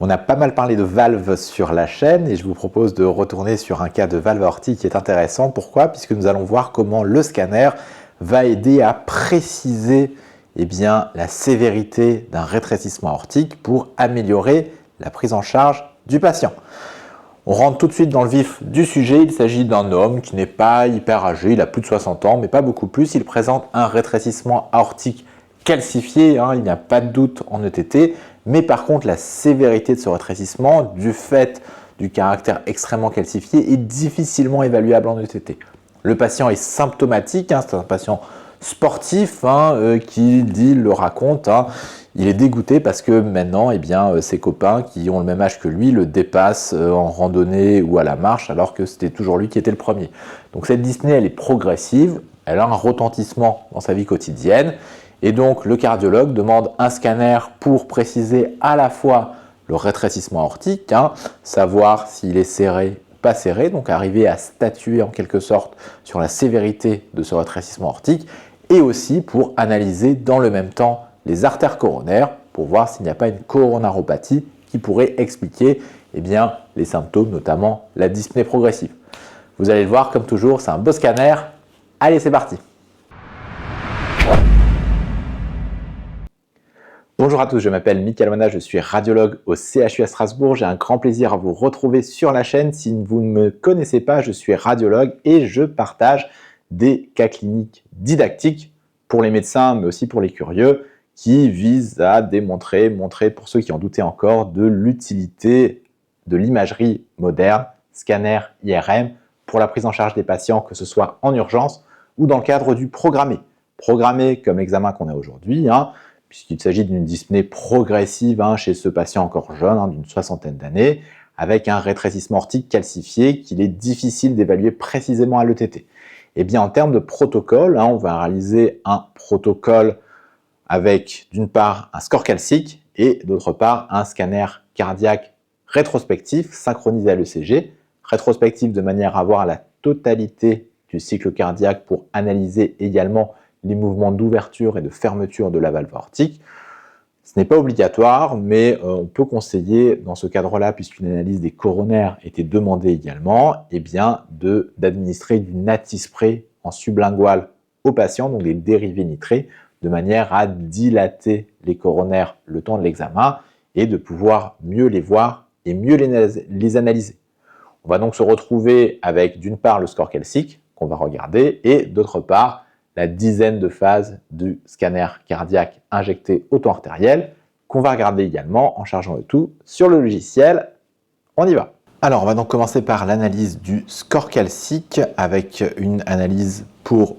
On a pas mal parlé de valves sur la chaîne et je vous propose de retourner sur un cas de valve aortique qui est intéressant. Pourquoi? Puisque nous allons voir comment le scanner va aider à préciser la sévérité d'un rétrécissement aortique pour améliorer la prise en charge du patient. On rentre tout de suite dans le vif du sujet. Il s'agit d'un homme qui n'est pas hyper âgé, il a plus de 60 ans, mais pas beaucoup plus. Il présente un rétrécissement aortique calcifié, il n'y a pas de doute en ETT, mais par contre la sévérité de ce rétrécissement, du fait du caractère extrêmement calcifié, est difficilement évaluable en ETT. Le patient est symptomatique, c'est un patient sportif qui le raconte, il est dégoûté parce que maintenant, ses copains qui ont le même âge que lui le dépassent en randonnée ou à la marche, alors que c'était toujours lui qui était le premier. Donc cette dyspnée, elle est progressive, elle a un retentissement dans sa vie quotidienne, et donc le cardiologue demande un scanner pour préciser à la fois le rétrécissement aortique, savoir s'il est serré ou pas serré, donc arriver à statuer en quelque sorte sur la sévérité de ce rétrécissement aortique, et aussi pour analyser dans le même temps les artères coronaires pour voir s'il n'y a pas une coronaropathie qui pourrait expliquer les symptômes, notamment la dyspnée progressive. Vous allez le voir, comme toujours, c'est un beau scanner. Allez, c'est parti! Bonjour à tous, je m'appelle Mickaël Mona, je suis radiologue au CHU à Strasbourg. J'ai un grand plaisir à vous retrouver sur la chaîne. Si vous ne me connaissez pas, je suis radiologue et je partage des cas cliniques didactiques pour les médecins, mais aussi pour les curieux, qui visent à montrer pour ceux qui en doutaient encore, de l'utilité de l'imagerie moderne, scanner, IRM, pour la prise en charge des patients, que ce soit en urgence ou dans le cadre du programmé. Programmé comme l'examen qu'on a aujourd'hui, puisqu'il s'agit d'une dyspnée progressive chez ce patient encore jeune, d'une soixantaine d'années, avec un rétrécissement aortique calcifié qu'il est difficile d'évaluer précisément à l'ETT. Eh bien, en termes de protocole, on va réaliser un protocole avec d'une part un score calcique et d'autre part un scanner cardiaque rétrospectif synchronisé à l'ECG, rétrospectif de manière à voir la totalité du cycle cardiaque pour analyser également les mouvements d'ouverture et de fermeture de la valve aortique. Ce n'est pas obligatoire, mais on peut conseiller dans ce cadre-là, puisqu'une analyse des coronaires était demandée également, d'administrer du natrispray en sublingual aux patients, donc des dérivés nitrés, de manière à dilater les coronaires le temps de l'examen et de pouvoir mieux les voir et mieux les analyser. On va donc se retrouver avec d'une part le score calcique qu'on va regarder et d'autre part la dizaine de phases du scanner cardiaque injecté au temps artériel qu'on va regarder également en chargeant le tout sur le logiciel. On y va. Alors, on va donc commencer par l'analyse du score calcique avec une analyse pour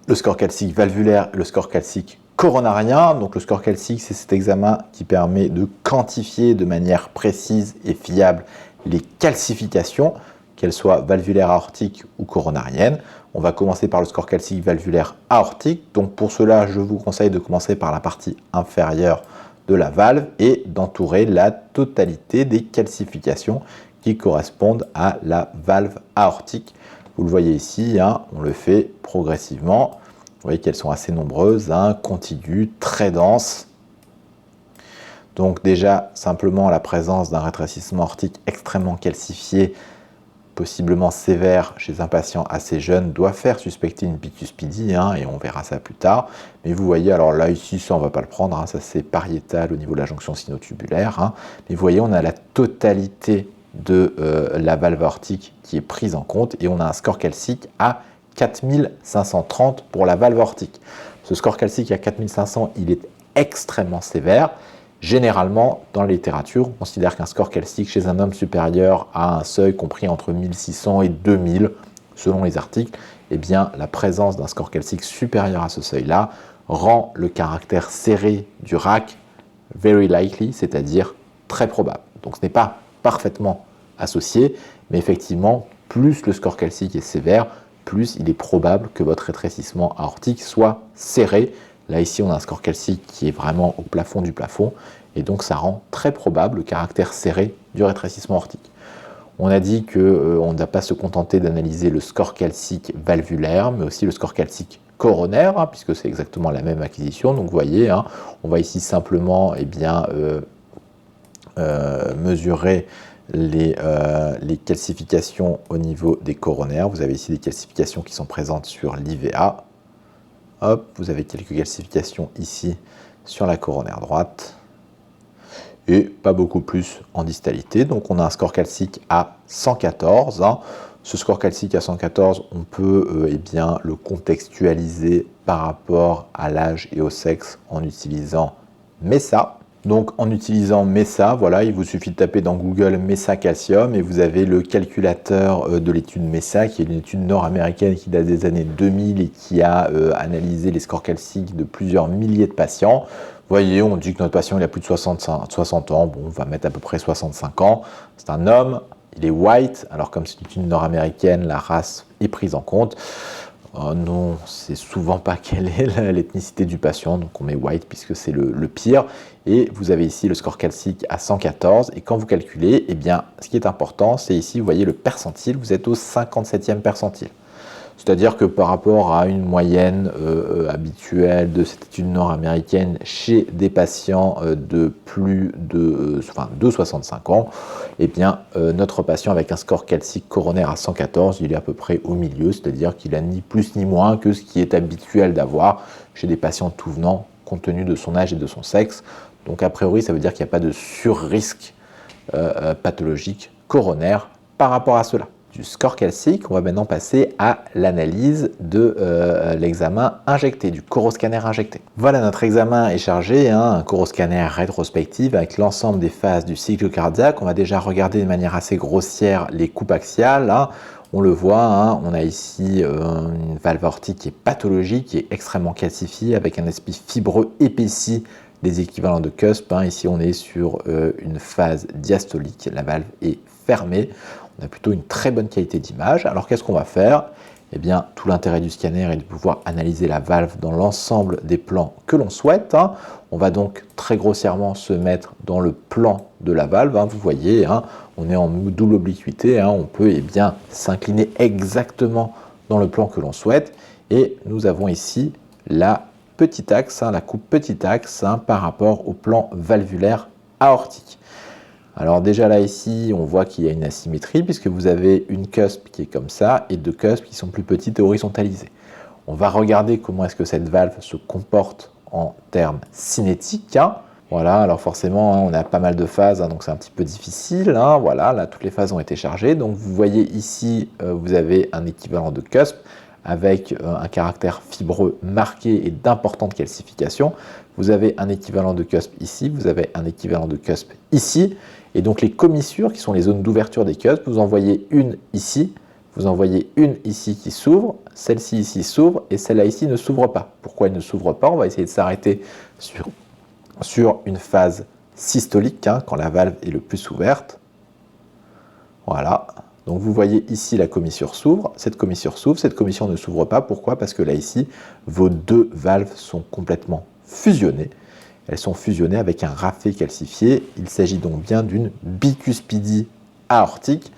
le score calcique valvulaire et le score calcique coronarien. Donc le score calcique, c'est cet examen qui permet de quantifier de manière précise et fiable les calcifications, qu'elles soient valvulaires aortiques ou coronariennes. On va commencer par le score calcique valvulaire aortique. Donc pour cela, je vous conseille de commencer par la partie inférieure de la valve et d'entourer la totalité des calcifications qui correspondent à la valve aortique. Vous le voyez ici, on le fait progressivement. Vous voyez qu'elles sont assez nombreuses, contiguës, très denses. Donc déjà, simplement la présence d'un rétrécissement aortique extrêmement calcifié, possiblement sévère chez un patient assez jeune, doit faire suspecter une bicuspidie, et on verra ça plus tard. Mais vous voyez, alors là, ici, ça, on ne va pas le prendre, ça c'est pariétal au niveau de la jonction sinotubulaire. Mais vous voyez, on a la totalité de la valve aortique qui est prise en compte et on a un score calcique à 4530 pour la valve aortique. Ce score calcique à 4500, il est extrêmement sévère. Généralement, dans la littérature, on considère qu'un score calcique chez un homme supérieur à un seuil compris entre 1600 et 2000, selon les articles, la présence d'un score calcique supérieur à ce seuil-là rend le caractère serré du RAC very likely, c'est-à-dire très probable. Donc ce n'est pas parfaitement associé, mais effectivement, plus le score calcique est sévère, plus il est probable que votre rétrécissement aortique soit serré. Là, ici, on a un score calcique qui est vraiment au plafond du plafond, et donc ça rend très probable le caractère serré du rétrécissement aortique. On a dit qu'on ne va pas se contenter d'analyser le score calcique valvulaire, mais aussi le score calcique coronaire, puisque c'est exactement la même acquisition. Donc vous voyez, on va ici simplement mesurer les calcifications au niveau des coronaires. Vous avez ici des calcifications qui sont présentes sur l'IVA. Hop, vous avez quelques calcifications ici sur la coronaire droite. Et pas beaucoup plus en distalité. Donc on a un score calcique à 114. Hein. Ce score calcique à 114, on peut le contextualiser par rapport à l'âge et au sexe en utilisant MESA. Donc en utilisant MESA, voilà, il vous suffit de taper dans Google MESA calcium et vous avez le calculateur de l'étude MESA, qui est une étude nord-américaine qui date des années 2000 et qui a analysé les scores calciques de plusieurs milliers de patients. Vous voyez, on dit que notre patient il a plus de 60 ans, bon, on va mettre à peu près 65 ans. C'est un homme, il est white, alors comme c'est une nord-américaine, la race est prise en compte. Non, c'est souvent pas quelle est l'ethnicité du patient, donc on met white puisque c'est le pire. Et vous avez ici le score calcique à 114, et quand vous calculez, eh bien, ce qui est important, c'est ici, vous voyez le percentile, vous êtes au 57e percentile. C'est-à-dire que par rapport à une moyenne habituelle de cette étude nord-américaine chez des patients de plus de 65 ans, eh bien, notre patient avec un score calcique coronaire à 114, il est à peu près au milieu, c'est-à-dire qu'il a ni plus ni moins que ce qui est habituel d'avoir chez des patients tout venant, compte tenu de son âge et de son sexe. Donc a priori, ça veut dire qu'il n'y a pas de surrisque pathologique coronaire par rapport à cela. Du score calcique, on va maintenant passer à l'analyse de l'examen injecté, du coroscanner injecté. Voilà, notre examen est chargé, hein, un coroscanner rétrospectif avec l'ensemble des phases du cycle cardiaque. On va déjà regarder de manière assez grossière les coupes axiales. Hein. On le voit, hein, on a ici une valve aortique qui est pathologique, qui est extrêmement calcifiée, avec un esprit fibreux épaissi des équivalents de cusp. Hein. Ici, on est sur une phase diastolique, la valve est fermée. On a plutôt une très bonne qualité d'image. Alors qu'est-ce qu'on va faire? Eh bien, tout l'intérêt du scanner est de pouvoir analyser la valve dans l'ensemble des plans que l'on souhaite. Hein. On va donc très grossièrement se mettre dans le plan de la valve. Hein. Vous voyez, hein, on est en double obliquité. Hein. On peut s'incliner exactement dans le plan que l'on souhaite. Et nous avons ici la petite axe, hein, la coupe petit axe hein, par rapport au plan valvulaire aortique. Alors déjà là ici, on voit qu'il y a une asymétrie puisque vous avez une cusp qui est comme ça et deux cusps qui sont plus petites et horizontalisées. On va regarder comment est-ce que cette valve se comporte en termes cinétiques. Hein. Voilà, alors forcément, hein, on a pas mal de phases, hein, donc c'est un petit peu difficile. Hein. Voilà, là toutes les phases ont été chargées. Donc vous voyez ici, vous avez un équivalent de cusp avec un caractère fibreux marqué et d'importante calcification. Vous avez un équivalent de cusp ici, vous avez un équivalent de cusp ici. Et donc les commissures, qui sont les zones d'ouverture des cusps, vous en voyez une ici, vous en voyez une ici qui s'ouvre, celle-ci ici s'ouvre, et celle-là ici ne s'ouvre pas. Pourquoi elle ne s'ouvre pas? On va essayer de s'arrêter sur une phase systolique, hein, quand la valve est le plus ouverte. Voilà. Donc vous voyez ici la commissure s'ouvre, cette commissure ne s'ouvre pas. Pourquoi? Parce que là ici, vos deux valves sont complètement fusionnées. Elles sont fusionnées avec un rafet calcifié. Il s'agit donc bien d'une bicuspidie aortique.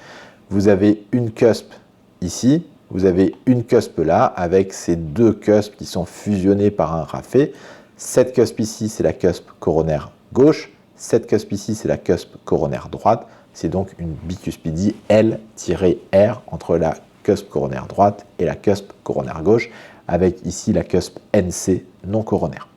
Vous avez une cusp ici, vous avez une cusp là, avec ces deux cusps qui sont fusionnés par un rafet. Cette cusp ici, c'est la cusp coronaire gauche. Cette cusp ici, c'est la cusp coronaire droite. C'est donc une bicuspidie L-R entre la cusp coronaire droite et la cusp coronaire gauche, avec ici la cusp NC non coronaire.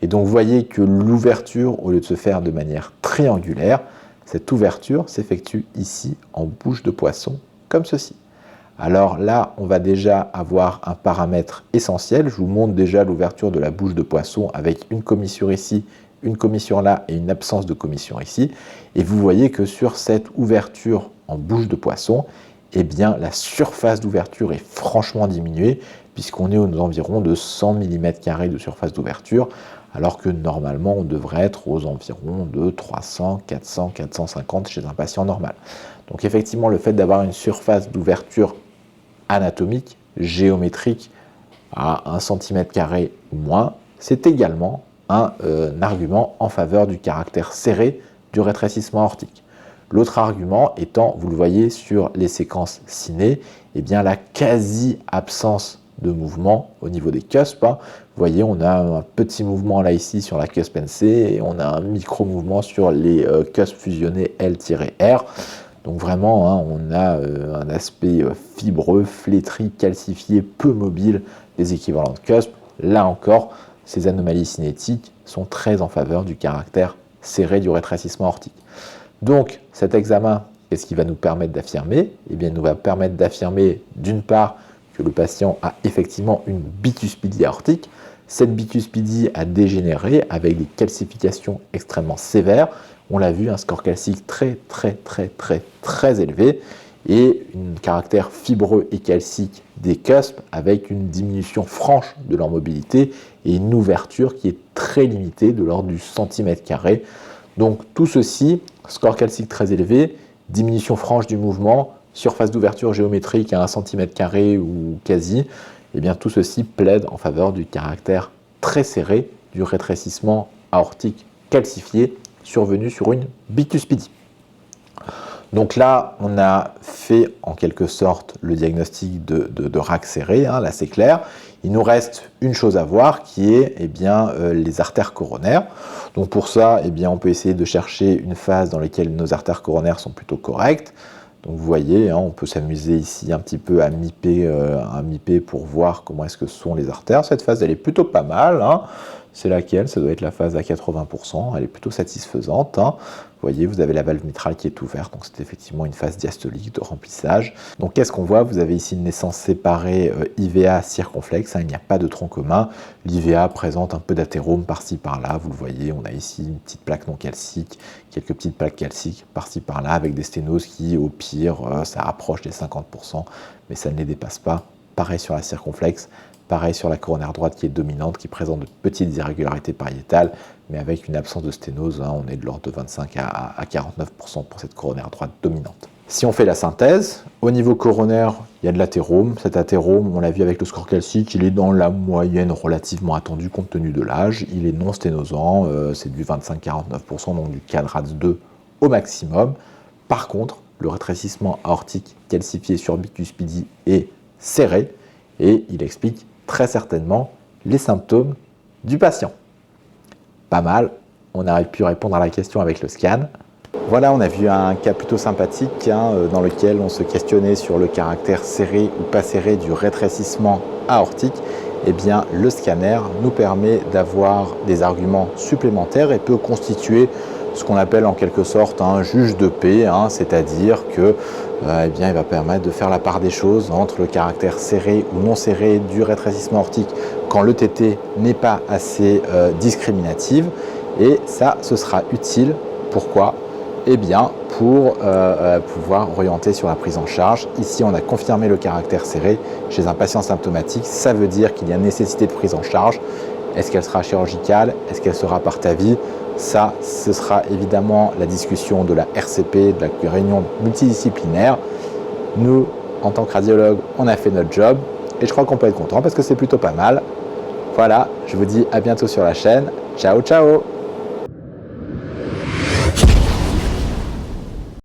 Et donc vous voyez que l'ouverture, au lieu de se faire de manière triangulaire, cette ouverture s'effectue ici en bouche de poisson, comme ceci. Alors là, on va déjà avoir un paramètre essentiel. Je vous montre déjà l'ouverture de la bouche de poisson avec une commissure ici, une commissure là et une absence de commissure ici. Et vous voyez que sur cette ouverture en bouche de poisson, eh bien, la surface d'ouverture est franchement diminuée puisqu'on est aux environs de 100 mm² de surface d'ouverture, alors que normalement, on devrait être aux environs de 300, 400, 450 chez un patient normal. Donc effectivement, le fait d'avoir une surface d'ouverture anatomique, géométrique, à 1 cm² ou moins, c'est également un argument en faveur du caractère serré du rétrécissement aortique. L'autre argument étant, vous le voyez sur les séquences ciné, eh bien la quasi-absence de mouvement au niveau des cusps. Vous voyez, on a un petit mouvement là ici sur la cusp NC et on a un micro-mouvement sur les cusps fusionnés L-R. Donc vraiment, on a un aspect fibreux, flétri, calcifié, peu mobile des équivalents de cusp. Là encore, ces anomalies cinétiques sont très en faveur du caractère serré du rétrécissement aortique. Donc cet examen, qu'est-ce qui va nous permettre d'affirmer? Eh bien, il nous va permettre d'affirmer d'une part que le patient a effectivement une bicuspidie aortique. Cette bicuspidie a dégénéré avec des calcifications extrêmement sévères. On l'a vu, un score calcique très élevé et un caractère fibreux et calcique des cusps avec une diminution franche de leur mobilité et une ouverture qui est très limitée de l'ordre du centimètre carré. Donc tout ceci, score calcique très élevé, diminution franche du mouvement, surface d'ouverture géométrique à 1 cm² ou quasi, et bien tout ceci plaide en faveur du caractère très serré du rétrécissement aortique calcifié survenu sur une bicuspidie. Donc là, on a fait en quelque sorte le diagnostic de RAC serré, là c'est clair. Il nous reste une chose à voir qui est les artères coronaires. Donc pour ça, on peut essayer de chercher une phase dans laquelle nos artères coronaires sont plutôt correctes. Donc vous voyez, on peut s'amuser ici un petit peu à miper pour voir comment est-ce que sont les artères. Cette phase, elle est plutôt pas mal. C'est laquelle? Ça doit être la phase à 80%. Elle est plutôt satisfaisante. Vous voyez, vous avez la valve mitrale qui est ouverte. Donc c'est effectivement une phase diastolique de remplissage. Donc qu'est-ce qu'on voit? Vous avez ici une naissance séparée IVA circonflexe. Il n'y a pas de tronc commun. L'IVA présente un peu d'athérome par-ci par-là. Vous le voyez, on a ici une petite plaque non calcique, quelques petites plaques calciques par-ci par-là avec des sténoses qui, au pire, ça approche les 50%, mais ça ne les dépasse pas. Pareil sur la circonflexe. Pareil sur la coronaire droite qui est dominante, qui présente de petites irrégularités pariétales, mais avec une absence de sténose, on est de l'ordre de 25 à 49% pour cette coronaire droite dominante. Si on fait la synthèse, au niveau coronaire, il y a de l'athérome. Cet athérome, on l'a vu avec le score calcique, il est dans la moyenne relativement attendue compte tenu de l'âge. Il est non sténosant, c'est du 25-49%, donc du CADRATS 2 au maximum. Par contre, le rétrécissement aortique calcifié sur bicuspidie est serré et il explique très certainement les symptômes du patient. Pas mal, on a pu répondre à la question avec le scan. Voilà, on a vu un cas plutôt sympathique dans lequel on se questionnait sur le caractère serré ou pas serré du rétrécissement aortique. Eh bien, le scanner nous permet d'avoir des arguments supplémentaires et peut constituer ce qu'on appelle en quelque sorte un juge de paix, c'est-à-dire que il va permettre de faire la part des choses entre le caractère serré ou non serré du rétrécissement aortique quand l'ETT n'est pas assez discriminative. Et ça, ce sera utile. Pourquoi? Eh bien, pour pouvoir orienter sur la prise en charge. Ici, on a confirmé le caractère serré chez un patient symptomatique. Ça veut dire qu'il y a nécessité de prise en charge. Est-ce qu'elle sera chirurgicale? Est-ce qu'elle sera par TAVI? Ça, ce sera évidemment la discussion de la RCP, de la réunion multidisciplinaire. Nous, en tant que radiologue, on a fait notre job et je crois qu'on peut être content parce que c'est plutôt pas mal. Voilà, je vous dis à bientôt sur la chaîne. Ciao, ciao!